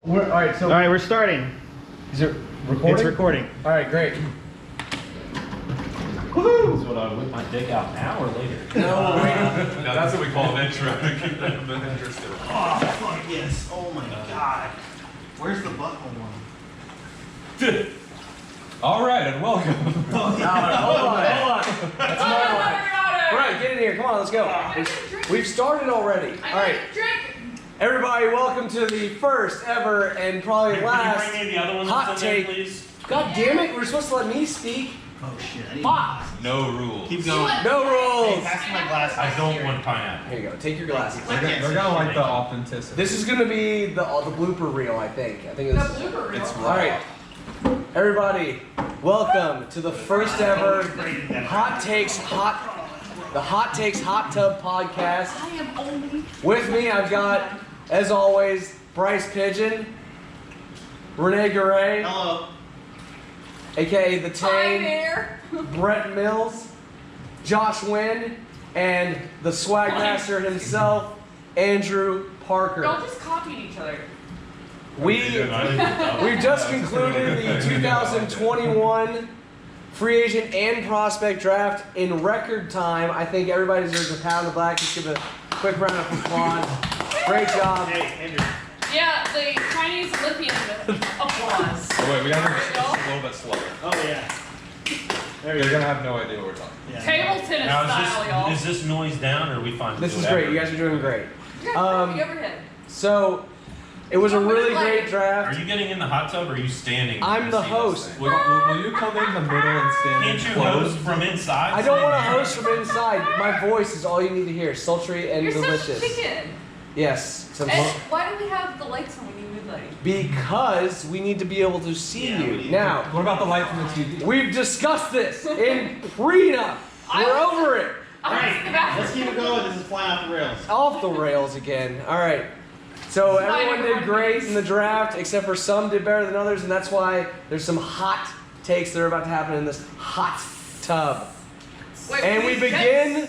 All right, we're starting. Is it recording? It's recording. All right, great. Woohoo! So what, I whip my dick out now or later? No, that's what we call an intro to keep them interested. Oh, fuck yes. Oh my god. Where's the butthole one? All right, and welcome. Hold on. That's my one. All right, get in here. Come on, let's go. We've started already. All right. Everybody, welcome to the first ever and probably last Can you bring me the other one hot take. please? God damn it, we're supposed to let me speak. Oh shit. I need Fuck. No rules. Keep going. No Hey, rules. pass me my glasses. I don't want pineapple. Here you go. Take your glasses. They're gonna like the authenticity. This is gonna be the blooper reel, I think. I think it's It's all right. Everybody, welcome to the first ever Hot Takes Hot Tub podcast. I am only. With me, I've got, as always, Bryce Pigeon, Renee Garay, Hello. aka the Hi Tame, there. Brett Mills, Josh Wynn, and the swag master himself, Andrew Parker. Don't just copy each other. We've just concluded the 2021 free agent and prospect draft in record time. I think everybody deserves a pound of black. Just give a quick round of applause. Great job. Hey, Andrew. Yeah, the Chinese Olympian applause. Oh wait, we gotta There make we this go. a little bit slower. Oh yeah. There They're gonna have no idea what we're talking Yeah. Table tennis Now, style, y'all. is this noise down or are we fine? to This do is whatever? great. You guys are doing great. Yeah, Um, the overhead. So, it was a really great Are draft. you getting in the hot tub or are you standing? I'm to the see host. this Will thing? you come in the middle and stand Can't you close? host from inside? I don't want to Sitting host from inside. My voice is all you need to hear. Sultry and You're delicious. such a chicken. Yes. Some And why do we have the lights on when you need lighting? because we need to be able to see Yeah, we you. need- Now, What about the light from the TV? we've discussed this in prenup. I We're was- over it. I was in the Let's bathroom. keep it going. This is flying off the rails. Off the rails again. All right. So Fine, everyone did everyone great wins. in the draft, except for some did better than others, and that's why there's some hot takes that are about to happen in this hot tub. Wait, And we please, begin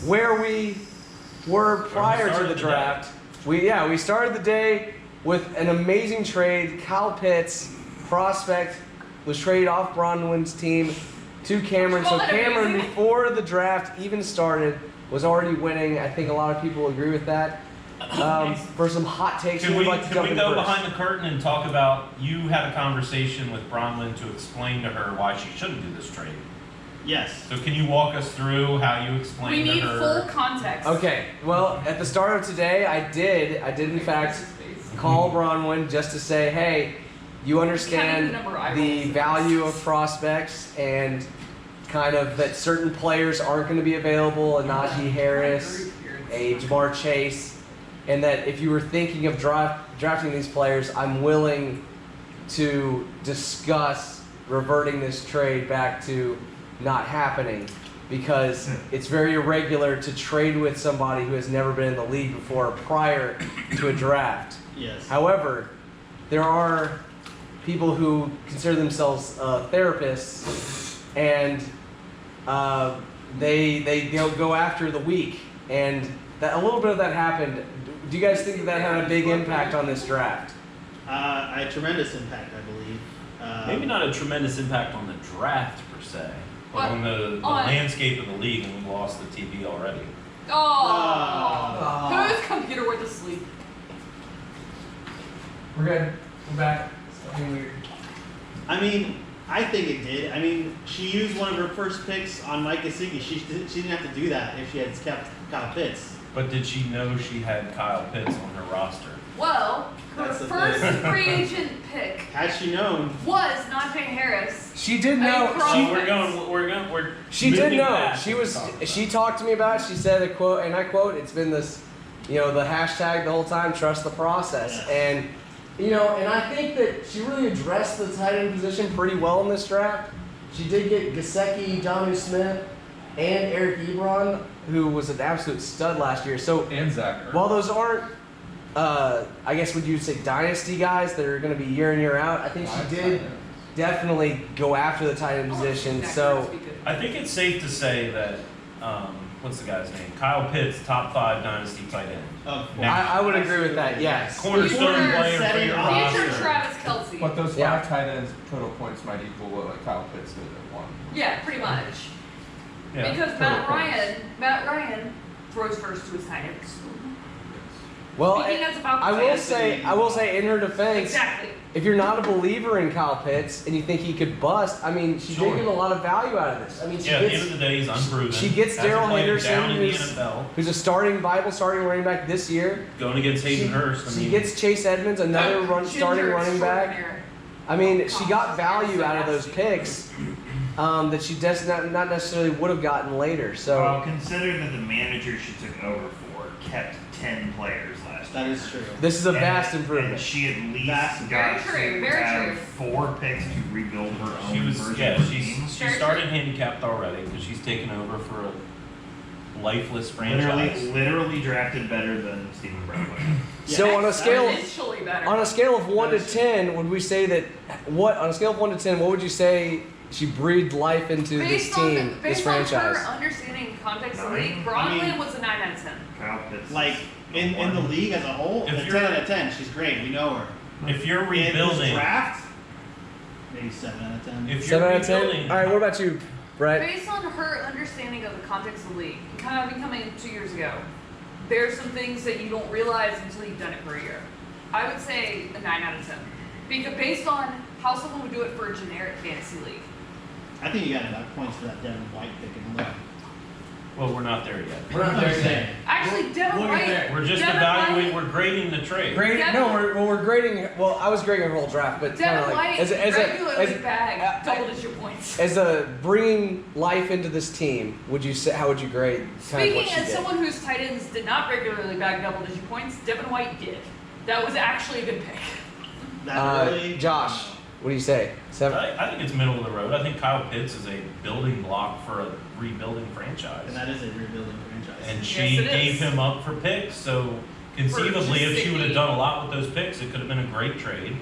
where we were prior to started the the draft. We started the day with an amazing trade. Kyle Pitts, prospect, was traded off Bronwyn's team to Cameron. So Call that Cameron, amazing? before the draft even started, was already winning. I think a lot of people agree with that. For some hot takes, Can who we, would like to can jump we in go first? behind the curtain and talk about, you had a conversation with Bronwyn to explain to her why she shouldn't do this trade. Yes. So can you walk us through how you We explained to need her? full context. Okay, well, at the start of today, I did in fact call Bronwyn just to say, hey, you understand Counting the number of the eyeballs. value of prospects and kind of that certain players aren't going to be available, a Najee Harris, a Jamar Chase, and that if you were thinking of drafting these players, I'm willing to discuss reverting this trade back to not happening because it's very irregular to trade with somebody who has never been in the league before prior to a draft. Yes. However, there are people who consider themselves therapists, and they go after the weak, and that a little bit of that happened. Do you guys think that had a big impact on this draft? A tremendous impact, I believe. Maybe not a tremendous impact on the draft per se, but What? on the On- landscape of the league, and we lost the TV already. Oh. Whose computer went to sleep? We're good. We're back. Something weird. I mean, I think it did. I mean, she used one of her first picks on Mike Gesicki. She didn't have to do that if she had kept Kyle Pitts. But did she know she had Kyle Pitts on her roster? Well, her That's the first thing. free agent pick Had she known, was Najee Harris. She did Are you know. crying? We're She did moving know. past She what was. we're talking She about. talked to me about it. She said a quote, and I quote: "It's been this, the hashtag the whole time. Trust the process." Yeah. And and I think that she really addressed the tight end position pretty well in this draft. She did get Gesicki, Jonnu Smith, and Eric Ebron, who was an absolute stud last year. So And Zach. while those aren't, I guess would you say dynasty guys that are going to be year in year out, I think she did definitely go after the tight end position. So. I think it's safe to say that, what's the guy's name? Kyle Pitts, top 5 dynasty tight end. of I would agree with that, yes. Cornerstone Corner player for setting your offense. But those 5 Yeah. tight ends total points might equal what like Kyle Pitts did at 1. Yeah, pretty much. Yeah. Because total Matt Ryan throws first to his tight ends. Well, Speaking as about I will fantasy. say, in her defense, Exactly. if you're not a believer in Kyle Pitts and you think he could bust, I mean, she Sure. did get a lot of value out of this. I mean, Yeah, at the end of the day, he's unproven. she gets Hasn't Darrell played Henderson, down in the who's- NFL. who's a starting running back this year. Going against Hayden Hurst. I She mean, gets Chase Edmonds, another Ginger starting running back. extraordinaire. I mean, she got value out of those picks that she not necessarily would have gotten later. So. Well, consider that the manager she took over for kept 10 players last year. That is true. This is a vast And improvement. she at least Vast. got Very true, to very have true. 4 picks to rebuild her own she was, version yeah, of her team. she Very started true. handicapped already because she's taken over for a lifeless franchise. Literally drafted better than Stephen Brown. So on a scale Initially better. on a scale of 1 to 10, would we say that on a scale of 1 to 10, what would you say she breathed life into this team, this based on franchise? her understanding context of the Nine? league, Bronwyn I mean- was a 9 out of 10. Kyle Pitts. Like in the league as a whole, If a you're- 10 out of 10. She's great. We know her. If you're In this rebuilding, draft, maybe 7 out of 10. if you're 7 out of 10? rebuilding, All right, what about you, Brett? Based on her understanding of the context of the league, kind of becoming 2 years ago, there's some things that you don't realize until you've done it for a year. I would say a 9 out of 10. Because based on how someone would do it for a generic fantasy league. I think you got enough points for that Devin White pick in the league. well, we're not there yet. We're not there yet. Actually, Devin we'll get White. there. We're just Devin evaluating. White- We're grading the trade. We're grading. Well, I was grading her whole draft, but kind Devin of like White regularly bagged double-digit points. as a bringing life into this team. Would you say? How would you grade? Kind of what Speaking she as did? someone whose tight ends did not regularly bag double-digit points, Devin White did. That was actually a good pick. That really, Josh, what do you say? 7. I think it's middle of the road. I think Kyle Pitts is a building block for a rebuilding franchise. and that is a rebuilding franchise. And Yes, she it is. gave him up for picks, so conceivably, just if she would have sticking- done a lot with those picks, it could have been a great trade.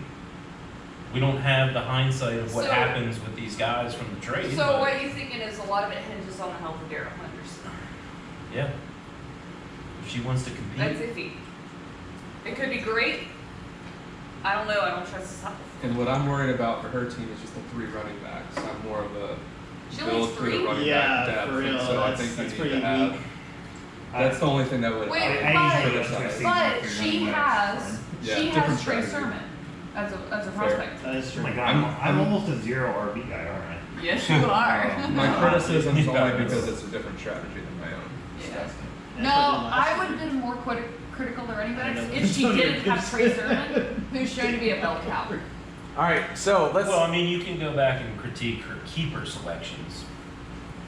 We don't have the hindsight of what So- happens with these guys from the trade. So but what you're thinking is a lot of it hinges on the health of Darrell Henderson. yeah, if she wants to That's compete, iffy. It could be great. I don't know. I don't trust this. And what I'm worried about for her team is just the 3 running backs. I'm more of a She only build has for the 3? running Yeah, back depth. for real, And so I that's- think that's you pretty need to have. weak. That's the only thing that would. Wait, I usually but- go to a season But with she running backs. has Yeah, she different has Trey strategy. Sermon as a Fair. prospect. That is Oh true. my god, I'm- I'm almost a 0 RB guy, aren't I? Yes, you are. My criticism is Yeah. only because it's a different strategy than my own. Yeah. Yeah, No, so did last I would have year. been more critical of running backs I know. if she didn't have Trey Sermon, who's shown to be a bell cow. All right, so let's. well, I mean, you can go back and critique her keeper selections.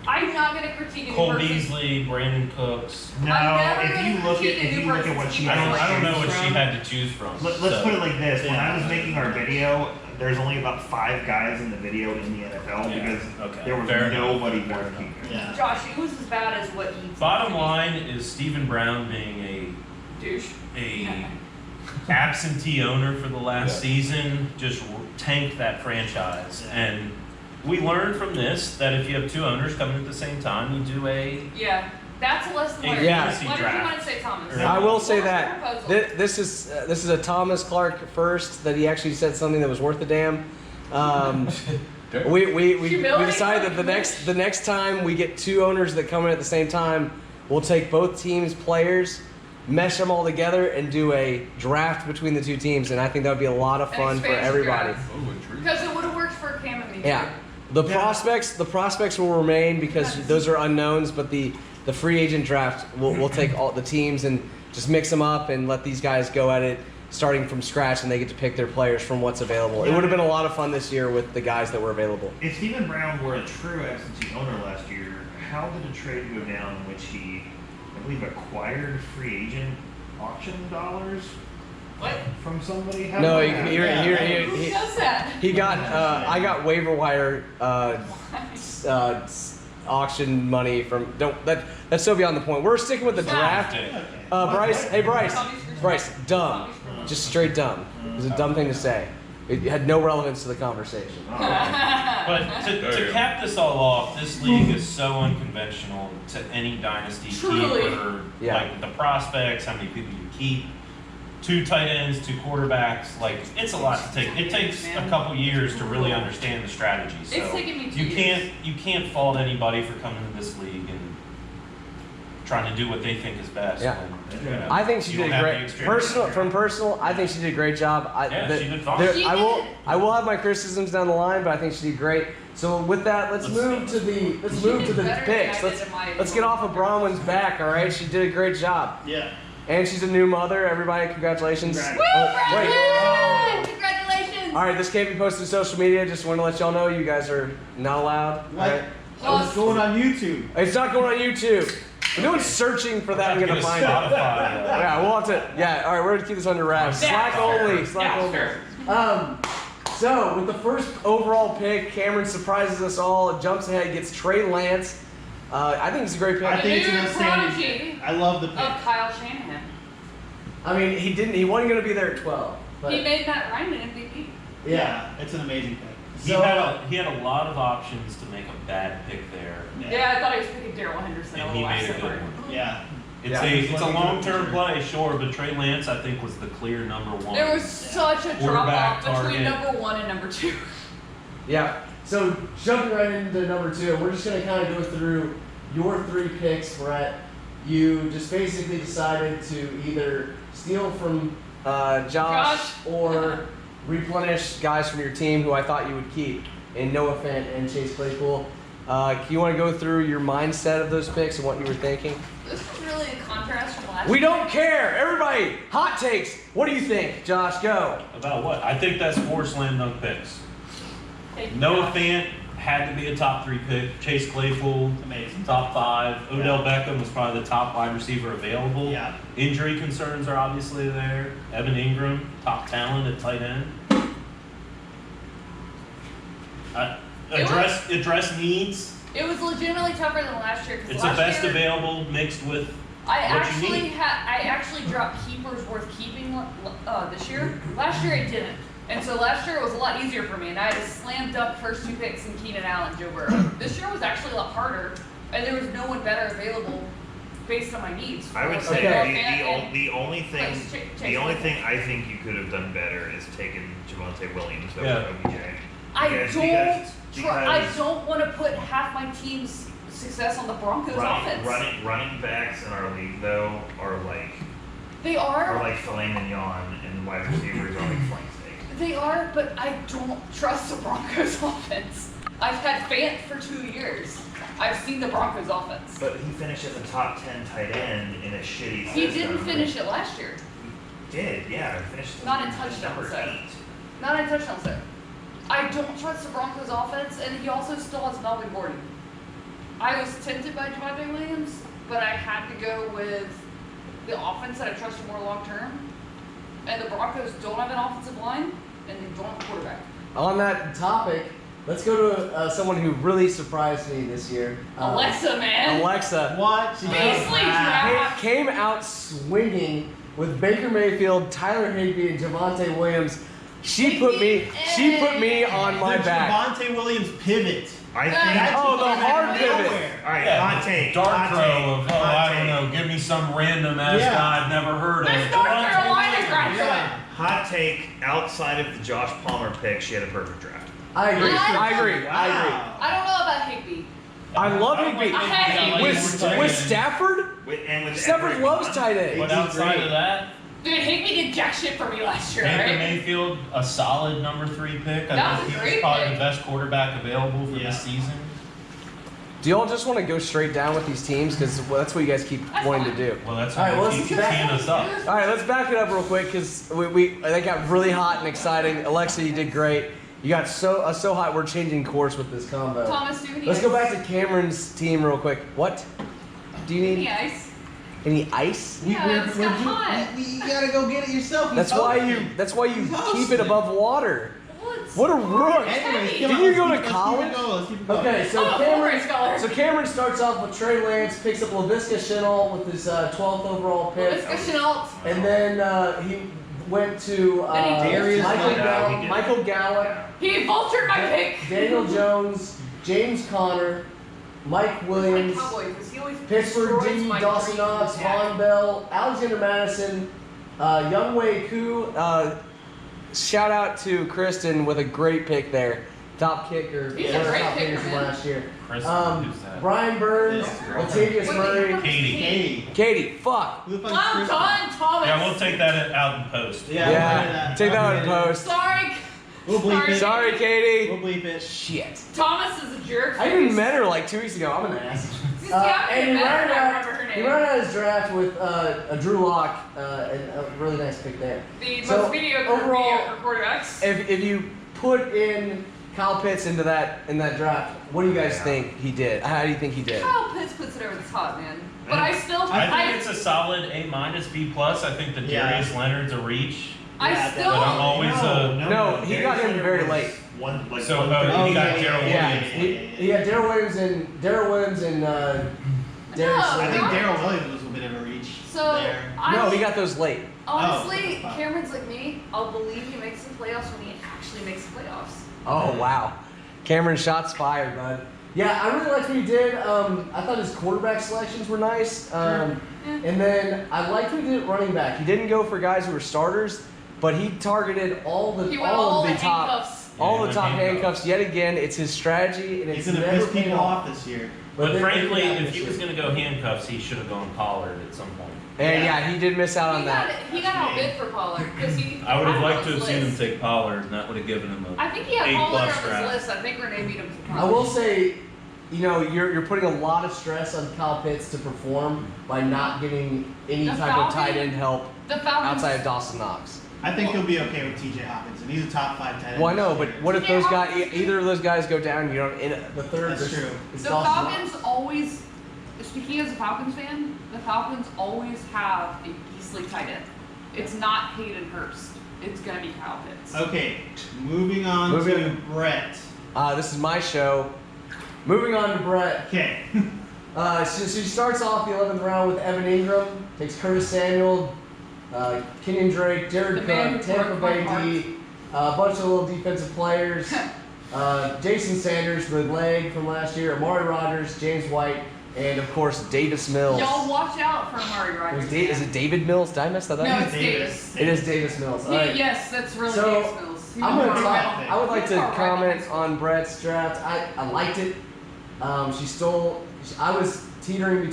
I'm not going to critique any Cole person. Beasley, Brandon Cooks. No, never if gonna you look critique at a if new you look at person's what she team. I has don't know what choose she from, had to choose from. Let's so. put it like this: when I was Yeah. making our video, there's only about 5 guys in the video in the NFL Yeah, because okay. there was Fair enough. nobody worth keeping. Yeah. Josh, he was as bad as what he. Bottom line is Stephen Brown being douche. a absentee owner for the last season just tanked that franchise. Yeah. And we learned from this that if you have 2 owners coming at the same time, you do a Yeah, that's a lesson learned. Yeah. What did you draft. want to say, Thomas? I will say What was that the proposal? this is a Thomas Clark first that he actually said something that was worth a damn. We Humility. decided that the next time we get 2 owners that come in at the same time, we'll take both teams' players, mesh them all together, and do a draft between the 2 teams. And I think that would be a lot of An fun for expansion everybody. draft. Oh, intriguing. Because it would have worked for Cam and me. Yeah. too. The prospects will remain because those are unknowns, but the free agent draft we'll take all the teams and just mix them up and let these guys go at it starting from scratch, and they get to pick their players from what's available. It would have been a lot of fun this year with the guys that were available. If Stephen Brown were a true absentee owner last year, how did a trade go down in which he, I believe, acquired free agent auction dollars What? from somebody? How No, did that he happen? Who does that? he got I got waiver wire auction money from that's so beyond the point. We're sticking with the draft. Okay. Bryce, dumb, just straight dumb. It was a dumb thing to say. It had no relevance to the conversation. But to cap this all off, this league is so unconventional to any dynasty Truly. keeper. Yeah. Like the prospects, how many people you keep. 2 tight ends, 2 quarterbacks. Like, it's a lot to take. It takes a couple years to really understand the strategy. So It's taken me 2 you years. can't fault anybody for coming to this league and trying to do what they think is best. Yeah. when, you know, I think she you did don't a have the great experience. I think she did a great job. Yeah, she did fine. She I did. will have my criticisms down the line, but I think she did great. So with that, let's move to the She did better than picks. I did in my Let's get off of Bronwyn's back. All right, she did a great job, Yeah. and she's a new mother. Everybody, congratulations! Congrats. Woo, Oh, wait. Brandon! Congratulations! All right, this can't be posted to social media. Just want to let y'all know you guys are not allowed. All What? right? Oh, it's going on YouTube. It's not going on YouTube. We're doing searching for that. I'm Have to gonna get a find it. Spotify. Yeah, we'll have to. Yeah, all right, we're gonna keep this under wraps. Slack only. Slack only. So with the first overall pick, Cameron surprises us all. Jumps ahead, gets Trey Lance. I think it's a great pick. I think it's an New outstanding prodigy pick. I love the pick. Of Kyle Shanahan. I mean, he wasn't gonna be there at 12. But He made Matt Ryan an MVP. Yeah, it's an amazing pick. He had a lot of options to make a bad pick there, Yeah, I thought he was picking Daryl Henderson. and over he last made a summer. good one. Yeah. It's a long-term play, sure, but Trey Lance, I think, was the clear number 1. There was such a drop Quarterback off between target. number 1 and number 2. yeah. So jumping right into number 2, we're just gonna kind of go through your 3 picks, Brett. You just basically decided to either steal from Josh or replenish guys from your team who I thought you would keep in Noah Fant and Chase Claypool. You want to go through your mindset of those picks and what you were thinking? This is really a contrast from last We year. don't care. Everybody, hot takes. What do you think, Josh? Go. About what? I think that's 4 slam dunk picks. Thank you, Noah Josh. Fant had to be a top 3 pick. Chase Claypool, Amazing. top 5. Odell Beckham was probably the top wide receiver available. Yeah. Injury concerns are obviously there. Evan Ingram, top talent at tight end. Address needs. It was legitimately tougher than last year because It's the last best year available mixed with I what you need. actually dropped keepers worth keeping this year. Last year I didn't, and so last year it was a lot easier for me, and I had a slam dunk first 2 picks in Keenan Allen, Joe Burrow. This year was actually a lot harder, and there was no one better available based on my needs. I would for say Noah Fant and- the only thing Chase Claypool. I think you could have done better is taken Javonte Williams over Yeah. OBJ. I Because don't want to put half my team's success on the Broncos offense. running backs in our league though are like They are. filet mignon and wide receivers are like flank steak. They are, but I don't trust the Broncos offense. I've had Fant for 2 years. I've seen the Broncos offense. But he finished as a top 10 tight end in a shitty He system. didn't finish it last year. He did, yeah. He finished Not in touchdowns, number though. 8. Not in touchdowns though. I don't trust the Broncos offense, and he also still has Melvin Gordon. I was tempted by Javonte Williams, but I had to go with the offense that I trusted more long term. And the Broncos don't have an offensive line, and they don't have a quarterback. On that topic, let's go to someone who really surprised me this year. Alexa, man. Alexa What? She Beasley does that. draft. came out swinging with Baker Mayfield, Tyler Higbee, and Javonte Williams. She put me on my The back. Javonte Williams pivot. I think. That's Oh, the hard pivot. All right, Yeah, hot take. Dark hot throw take, of, hot I take. don't know, give me some random ass Yeah. guy I've never heard There's of. North Carolina graduate. Yeah. Hot take. Outside of the Josh Palmer pick, she had a perfect draft. I agree. What? I agree. I agree. Wow. I don't know about Higbee. I love don't Higbee. like I had Higbee. Higbee. With Stafford? With Stafford everyone. loves tight ends. But outside of that, Dude, Higbee did jack shit for me last year, Baker right? Mayfield, a solid number 3 pick. That I was think a he was great probably pick. the best quarterback available for Yeah. this season. Do y'all just want to go straight down with these teams? Because that's what you guys keep That's wanting to fine. do. Well, that's All right, what well, keeps let's- teeing us up. All right, let's back it up real quick because that got really hot and exciting. Alexa, you did great. You got so hot. We're changing course with this combo. Thomas, do you need Let's go ice? back to Cameron's team real quick. What? Do you Any need ice? any ice? Yeah, it's got hot. You gotta go get it yourself. That's why you keep it above water. What a rook! Anyways, Did come on, you let's go to keep- let's keep it college? going, let's keep it going. Okay, so Oh, Cameron. Fulbright scholar. So Cameron starts off with Trey Lance, picks up LaVisca Chenault with his 12th overall pick, Let's go Chenault. and then he went to Then he Darius Michael Leonard. Gallup, he did. Michael Gallup, He vultured my pick. Daniel Jones, James Conner, Mike Williams, Cowboy, 'cause he always Pittsburgh destroys D, my Dawson dreams Knox, with Jack. Von Bell, Alexander Madison, Youngwei Koo, shout out to Kristen with a great pick there. Top kicker. He's a one of the great top kicker, kickers from man. last year. Kristen, who's that? Brian Burns, Yeah. Latavius Wait, Murray, Katie. Katie, fuck. Who the fuck is Wow, Chris? John Thomas. Yeah, we'll take that out in post. Yeah, take that out in post. Sorry. We'll bleep it. Sorry, We'll Katie. bleep it. Shit. Thomas is a jerk. I even met her like 2 weeks ago. I'm an ass. Yeah, And he I rounded remember her out, he name. rounded out his draft with a Drew Lock, and a really nice pick there. The So, most mediocre overall, quarterbacks. If you put in Kyle Pitts into that draft, what do you guys think he did? How do you think he did? Kyle Pitts puts it over the top, man. But I still, I think it's a solid A-, B+. I think the Yeah. Darius Leonard's a reach. I still. But I'm always No, he got him very late. One, like So, one he thirty. got Gerald Yeah, Williams. he had Darrell Williams and Darius No, I think Leonard. Darrell Williams was a bit of a reach So there. No, he got those late. honestly, Oh, fuck. Cameron's like me. I'll believe he makes the playoffs when he actually makes the playoffs. Oh wow, Cameron, shots fired, bud. Yeah, I really liked what he did. I thought his quarterback selections were nice. Yeah. And then I liked what he did at running back. He didn't go for guys who were starters, but he targeted all He went all the handcuffs. all Yeah, the top handcuffs. handcuffs yet again. It's his strategy, and it's He's gonna never piss paid people off. off this year. But then frankly, he got if this he was year. going to go handcuffs, he should have gone Pollard at some point. And Yeah. yeah, he did miss out on that. He got outbid for Pollard because he. I would have had liked him to on have his seen him list. take Pollard, and that would have given him a. I think he had A+ Pollard on his draft. list. I think Renee beat him to I will say, you know, you're putting a lot of stress on Kyle Pitts to perform by not getting any The type of tight Falcons- end help The Falcons. outside of Dawson Knox. I think he'll be okay with TJ Hawkinson. He's a top 5 tight end. Well, I know, this but year. what if Yeah, those guys, Hawkinson- either of those guys go down? You know, in the third. That's true. It's The Dawson Knox. Falcons always. Speaking as a Falcons fan, the Falcons always have a beastly tight end. It's not Hayden Hurst. It's gonna be Kyle Pitts. Okay, moving on Moving- to Brett. This is my show. Moving on to Brett. Okay. So she starts off the 11th round with Evan Ingram, takes Curtis Samuel, Kenyon Drake, Jared The man Cook, who Tampa broke my Bay heart. D, a bunch of little defensive players, Jason Sanders, the leg from last year, Amari Rodgers, James White, and of course Davis Mills. Y'all watch out for Amari Rodgers. Is it David Mills? Did I mess that up? No, it's Davis. Davis. It is Davis Mills. All right. Yes, that's really So, Davis Mills. He I'm was gonna right talk. on. I would like to He was right comment on. on Brett's draft. I liked it. I was teetering between